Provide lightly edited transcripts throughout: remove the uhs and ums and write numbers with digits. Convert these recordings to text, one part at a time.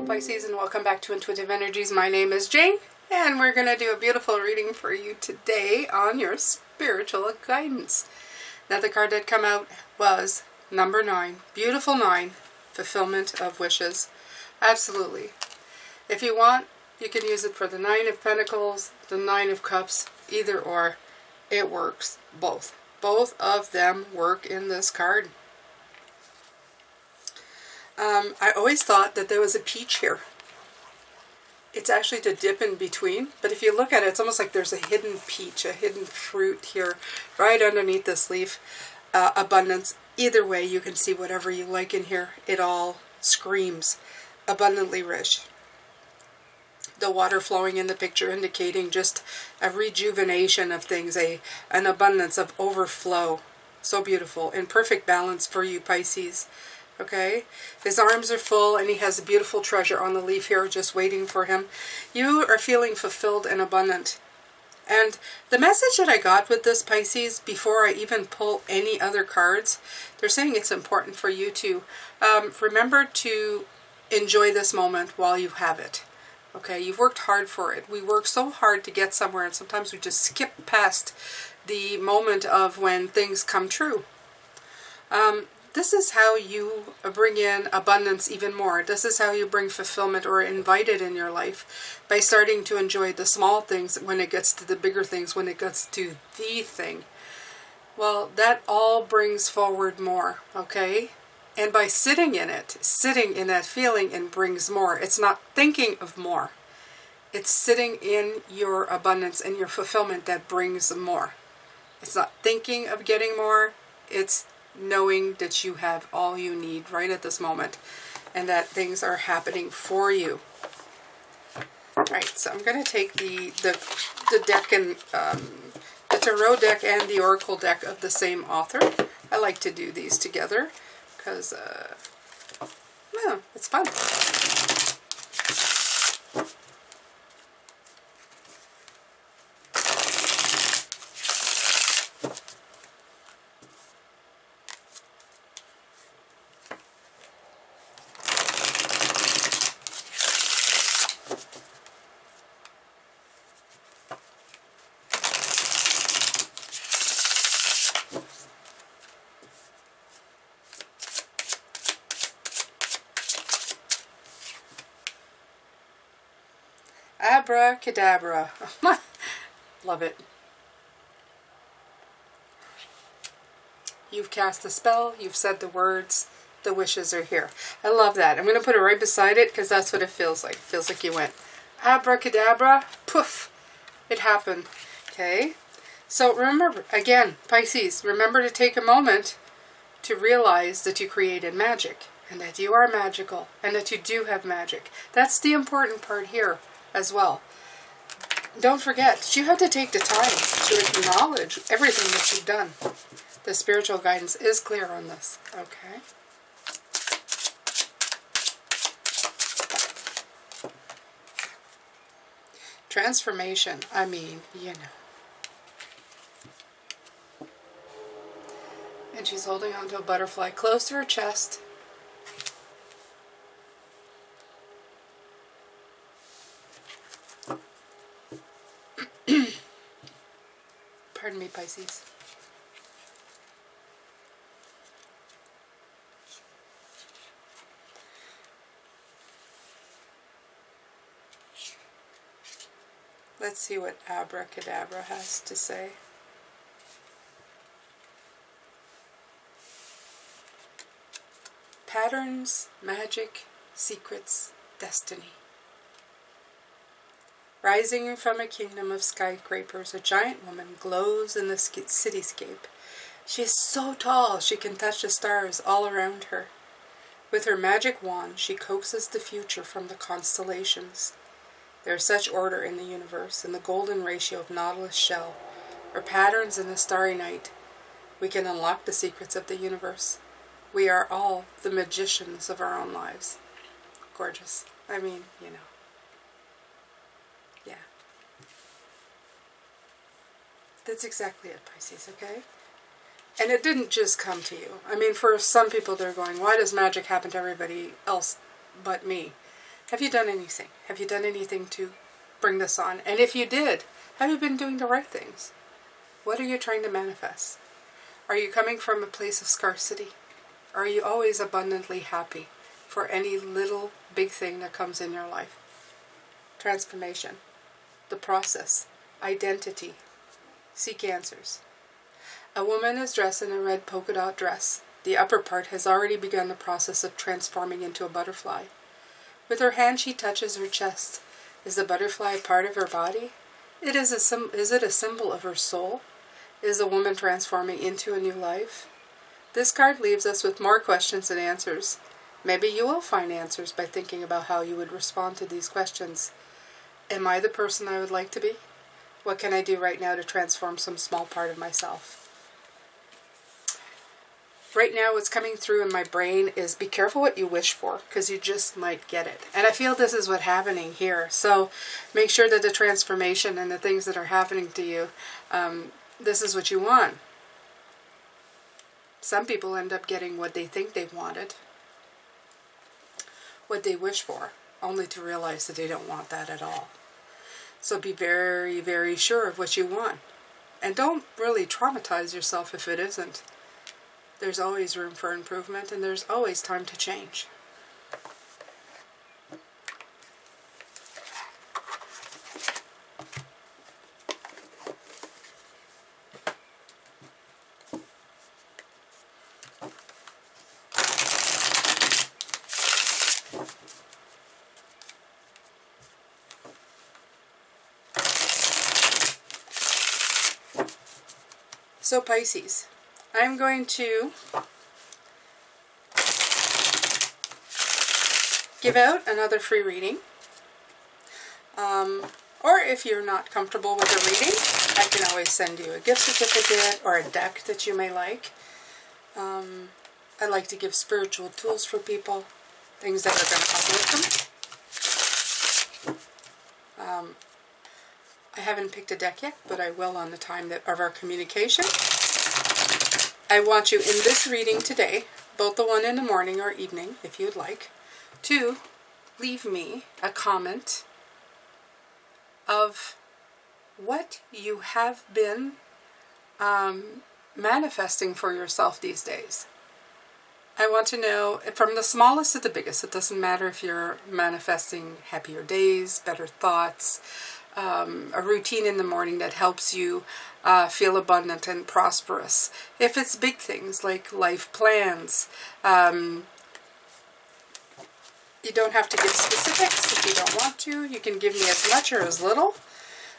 Pisces, and welcome back to Intuitive Energies. My name is Jane, and we're going to do a beautiful reading for you today on your spiritual guidance. Now, the card that came out was number 9. Beautiful 9. Fulfillment of wishes. Absolutely. If you want, you can use it for the 9 of Pentacles, the 9 of Cups, either or. It works. Both. Both of them work in this card. I always thought that there was a peach here. It's actually to dip in between, but if you look at it, it's almost like there's a hidden peach, a hidden fruit here, right underneath this leaf. Abundance. Either way, you can see whatever you like in here. It all screams abundantly rich. The water flowing in the picture indicating just a rejuvenation of things, an abundance of overflow. So beautiful, in perfect balance for you, Pisces. Okay, his arms are full and he has a beautiful treasure on the leaf here just waiting for him. You are feeling fulfilled and abundant. And the message that I got with this, Pisces, before I even pull any other cards, they're saying it's important for you to remember to enjoy this moment while you have it. Okay, you've worked hard for it. We work so hard to get somewhere, and sometimes we just skip past the moment of when things come true. This is how you bring in abundance even more. This is how you bring fulfillment or invite it in your life, by starting to enjoy the small things when it gets to the bigger things, when it gets to the thing. Well, that all brings forward more, okay? And by sitting in it, sitting in that feeling, and brings more. It's not thinking of more. It's sitting in your abundance and your fulfillment that brings more. It's not thinking of getting more. It's knowing that you have all you need right at this moment, and that things are happening for you. Right, so I'm going to take the deck and the tarot deck and the oracle deck of the same author. I like to do these together because well, it's fun. Abracadabra. Love it. You've cast the spell, you've said the words, the wishes are here. I love that. I'm going to put it right beside it because that's what it feels like. It feels like you went abracadabra, poof, it happened. Okay, so remember, again, Pisces, remember to take a moment to realize that you created magic, and that you are magical, and that you do have magic. That's the important part here as well. Don't forget that you have to take the time to acknowledge everything that you've done. The spiritual guidance is clear on this. Okay. Transformation. I mean, you know. And she's holding on to a butterfly close to her chest. Pardon me, Pisces. Let's see what Abracadabra has to say. Patterns, magic, secrets, destiny. Rising from a kingdom of skyscrapers, a giant woman glows in the cityscape. She is so tall she can touch the stars all around her. With her magic wand, she coaxes the future from the constellations. There is such order in the universe, in the golden ratio of Nautilus shell, or patterns in the starry night. We can unlock the secrets of the universe. We are all the magicians of our own lives. Gorgeous. I mean, you know. Yeah. That's exactly it, Pisces, okay? And it didn't just come to you. I mean, for some people, they're going, why does magic happen to everybody else but me? Have you done anything? Have you done anything to bring this on? And if you did, have you been doing the right things? What are you trying to manifest? Are you coming from a place of scarcity? Are you always abundantly happy for any little big thing that comes in your life? Transformation, the process, identity, seek answers. A woman is dressed in a red polka dot dress. The upper part has already begun the process of transforming into a butterfly. With her hand she touches her chest. Is the butterfly a part of her body? Is it a symbol of her soul? Is the woman transforming into a new life? This card leaves us with more questions than answers. Maybe you will find answers by thinking about how you would respond to these questions. Am I the person I would like to be? What can I do right now to transform some small part of myself? Right now what's coming through in my brain is be careful what you wish for, because you just might get it. And I feel this is what's happening here. So make sure that the transformation and the things that are happening to you, this is what you want. Some people end up getting what they think they wanted, what they wish for, only to realize that they don't want that at all. So be very, very sure of what you want. And don't really traumatize yourself if it isn't. There's always room for improvement, and there's always time to change. So Pisces, I'm going to give out another free reading. Or if you're not comfortable with a reading, I can always send you a gift certificate or a deck that you may like. I like to give spiritual tools for people, things that are going to uplift them. I haven't picked a deck yet, but I will on the time of our communication. I want you in this reading today, both the one in the morning or evening, if you'd like, to leave me a comment of what you have been manifesting for yourself these days. I want to know, from the smallest to the biggest, it doesn't matter if you're manifesting happier days, better thoughts, a routine in the morning that helps you feel abundant and prosperous. If it's big things like life plans, you don't have to give specifics if you don't want to. You can give me as much or as little.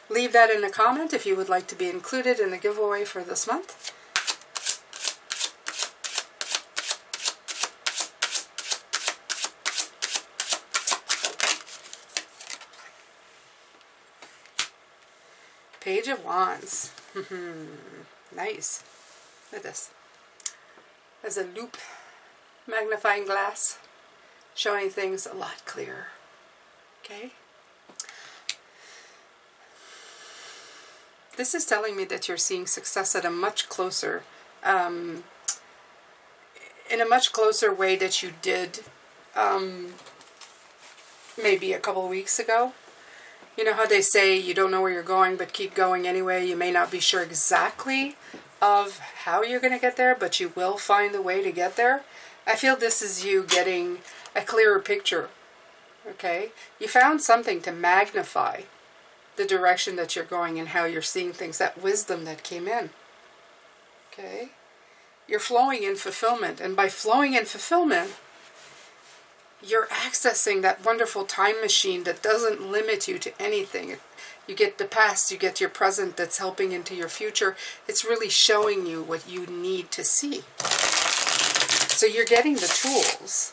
Leave that in a comment if you would like to be included in the giveaway for this month. Page of Wands. Nice. Look at this. There's a loupe, magnifying glass, showing things a lot clearer. Okay? This is telling me that you're seeing success at a much closer, in a much closer way that you did maybe a couple of weeks ago. You know how they say you don't know where you're going, but keep going anyway. You may not be sure exactly of how you're going to get there, but you will find the way to get there. I feel this is you getting a clearer picture. Okay? You found something to magnify the direction that you're going and how you're seeing things, that wisdom that came in. Okay? You're flowing in fulfillment, and by flowing in fulfillment, you're accessing that wonderful time machine that doesn't limit you to anything. You get the past, you get your present that's helping into your future. It's really showing you what you need to see. So you're getting the tools.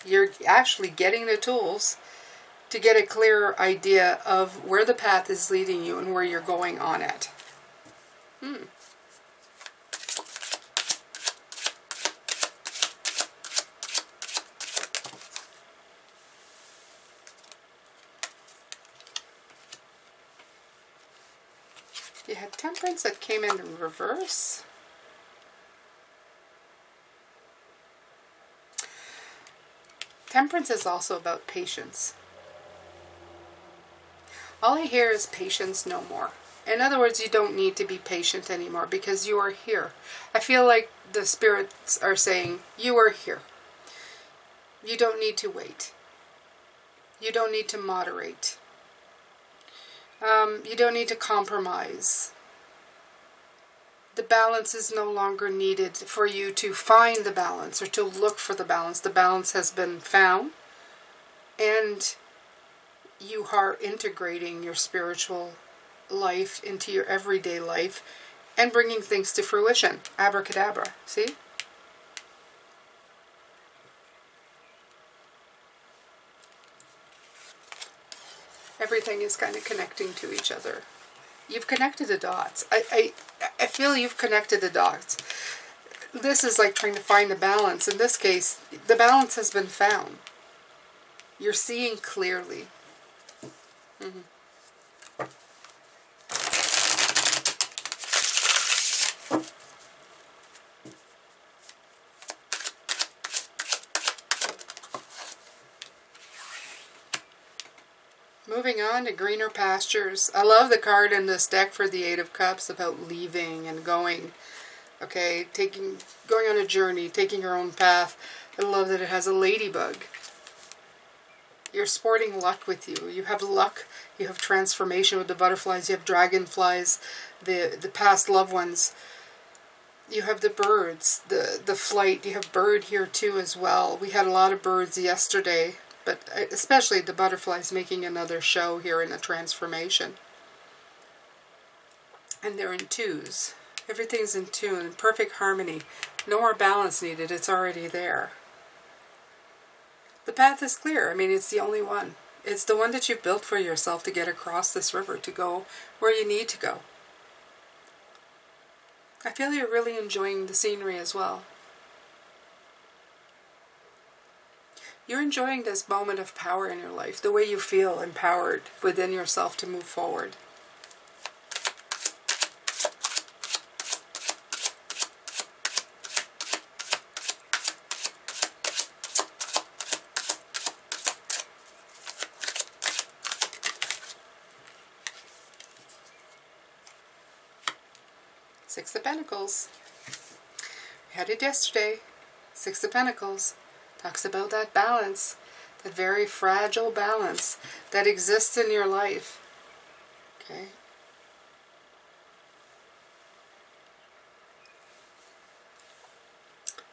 You're actually getting the tools to get a clearer idea of where the path is leading you and where you're going on it. You had Temperance that came in reverse. Temperance is also about patience. All I hear is patience no more. In other words, you don't need to be patient anymore because you are here. I feel like the spirits are saying, you are here. You don't need to wait. You don't need to moderate. You don't need to compromise. The balance is no longer needed for you to find the balance or to look for the balance. The balance has been found, and you are integrating your spiritual life into your everyday life and bringing things to fruition. Abracadabra, see? Everything is kind of connecting to each other. You've connected the dots. I feel you've connected the dots. This is like trying to find the balance. In this case, the balance has been found. You're seeing clearly. Moving on to greener pastures. I love the card in this deck for the Eight of Cups about leaving and going. Okay, going on a journey, taking your own path. I love that it has a ladybug. You're sporting luck with you. You have luck. You have transformation with the butterflies. You have dragonflies, the past loved ones. You have the birds, the flight. You have bird here too as well. We had a lot of birds yesterday, but especially the butterflies making another show here in the transformation. And they're in twos. Everything's in tune, in perfect harmony. No more balance needed. It's already there. The path is clear. I mean, it's the only one. It's the one that you've built for yourself to get across this river, to go where you need to go. I feel you're really enjoying the scenery as well. You're enjoying this moment of power in your life, the way you feel empowered within yourself to move forward. Six of Pentacles. We had it yesterday. Six of Pentacles. Talks about that balance. That very fragile balance that exists in your life. Okay.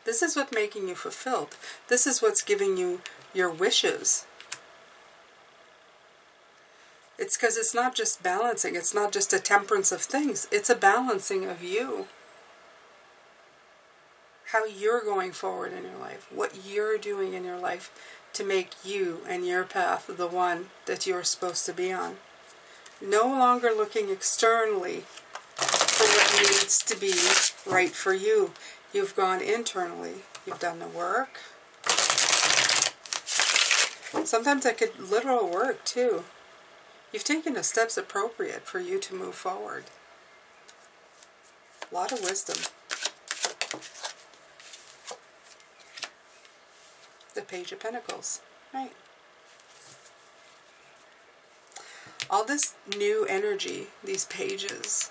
This is what's making you fulfilled. This is what's giving you your wishes. It's because it's not just balancing. It's not just a temperance of things. It's a balancing of you. How you're going forward in your life. What you're doing in your life to make you and your path the one that you're supposed to be on. No longer looking externally for what needs to be right for you. You've gone internally. You've done the work. Sometimes that could literal work too. You've taken the steps appropriate for you to move forward. A lot of wisdom. The Page of Pentacles. Right. All this new energy, these pages.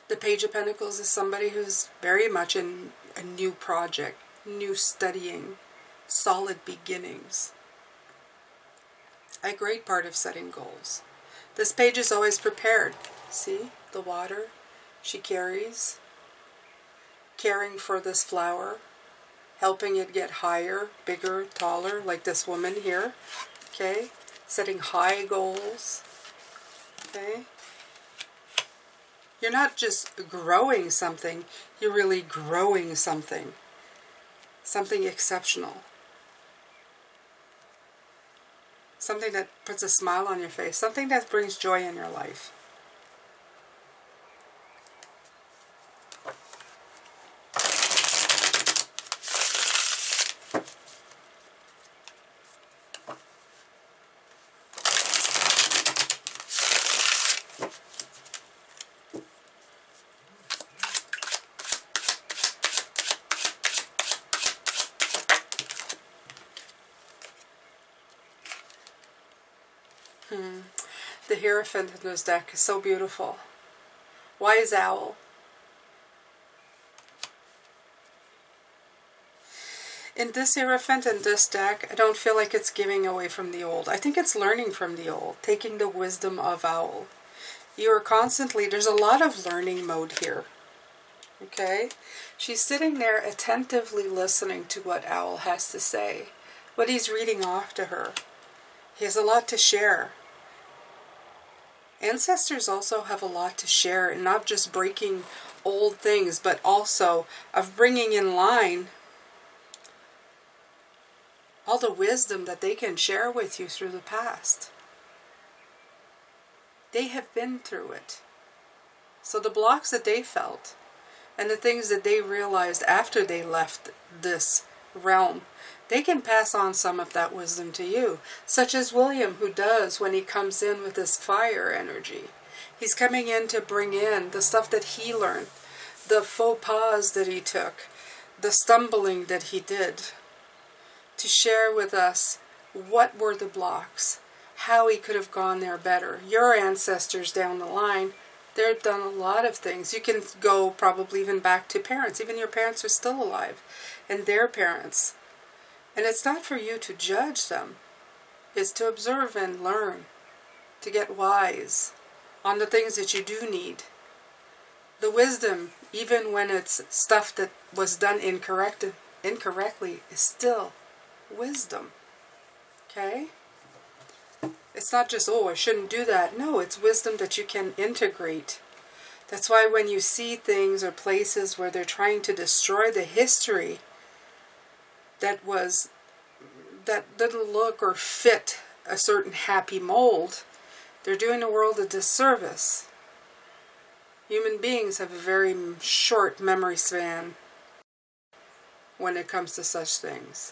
The Page of Pentacles is somebody who's very much in a new project, new studying, solid beginnings. A great part of setting goals. This page is always prepared. See the water she carries, caring for this flower, helping it get higher, bigger, taller, like this woman here. Okay, setting high goals. Okay, you're not just growing something, you're really growing something. Something exceptional. Something that puts a smile on your face. Something that brings joy in your life. the Hierophant in this deck is so beautiful. Wise Owl. In this Hierophant and this deck, I don't feel like it's giving away from the old. I think it's learning from the old, taking the wisdom of Owl. You are constantly, there's a lot of learning mode here. Okay? She's sitting there attentively listening to what Owl has to say, what he's reading off to her. He has a lot to share. Ancestors also have a lot to share, and not just breaking old things, but also of bringing in line all the wisdom that they can share with you through the past. They have been through it. So the blocks that they felt and the things that they realized after they left this realm, they can pass on some of that wisdom to you. Such as William, who does when he comes in with this fire energy. He's coming in to bring in the stuff that he learned, the faux pas that he took, the stumbling that he did, to share with us what were the blocks, how he could have gone there better. Your ancestors down the line, they've done a lot of things. You can go probably even back to parents. Even your parents are still alive, and their parents. And it's not for you to judge them. It's to observe and learn, to get wise on the things that you do need. The wisdom, even when it's stuff that was done incorrectly, is still wisdom. Okay? It's not just, oh, I shouldn't do that. No, it's wisdom that you can integrate. That's why when you see things or places where they're trying to destroy the history that didn't look or fit a certain happy mold, they're doing the world a disservice. Human beings have a very short memory span when it comes to such things.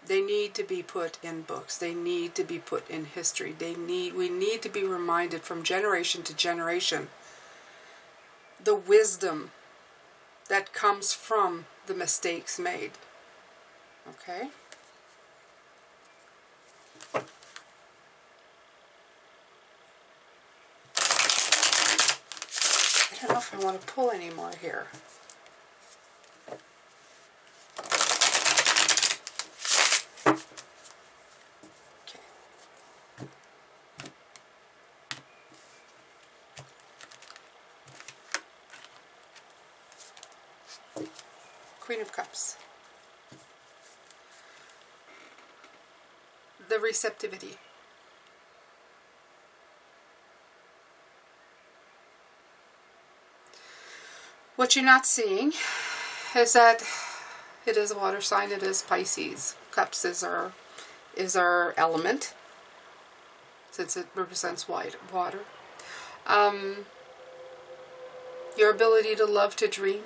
They need to be put in books. They need to be put in history. We need to be reminded from generation to generation the wisdom that comes from the mistakes made. Okay? I don't know if I want to pull any more here. Queen of Cups. The receptivity. What you're not seeing is that it is a water sign. It is Pisces. Cups is our element, since it represents water. Your ability to love, to dream,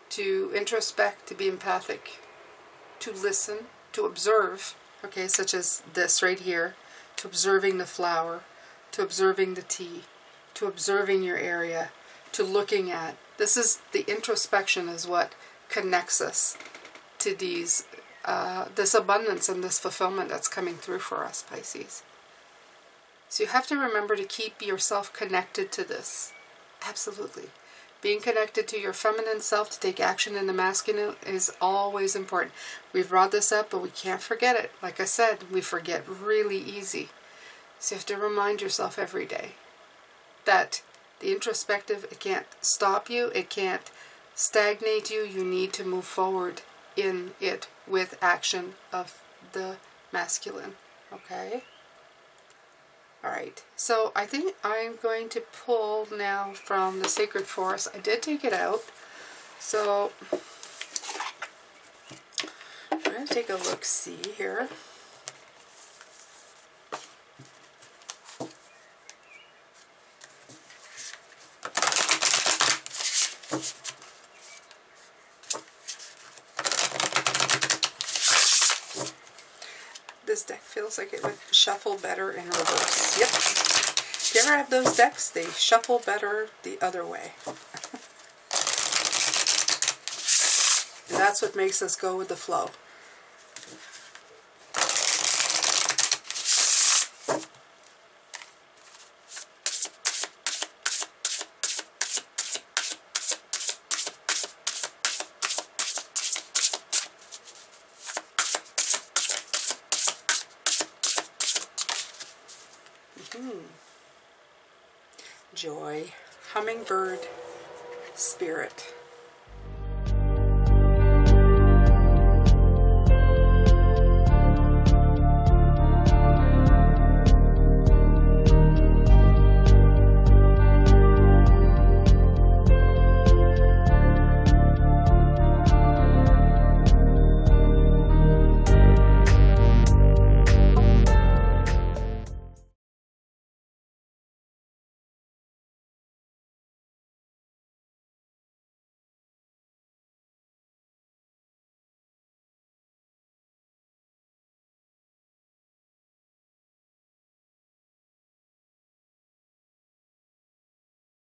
to introspect, to be empathic, to listen, to observe, okay, such as this right here, to observing the flower, to observing the tea, to observing your area, to looking at. This is the introspection is what connects us to these, this abundance and this fulfillment that's coming through for us, Pisces. So you have to remember to keep yourself connected to this. Absolutely. Being connected to your feminine self to take action in the masculine is always important. We've brought this up, but we can't forget it. Like I said, we forget really easy. So you have to remind yourself every day that the introspective, it can't stop you, it can't stagnate you. You need to move forward in it with action of the masculine. Okay? Alright, so I think I'm going to pull now from the Sacred Forest. I did take it out, so I'm going to take a look-see here. This deck feels like it would shuffle better in reverse. Yep. If you ever have those decks, they shuffle better the other way. And that's what makes us go with the flow. joy. Hummingbird spirit.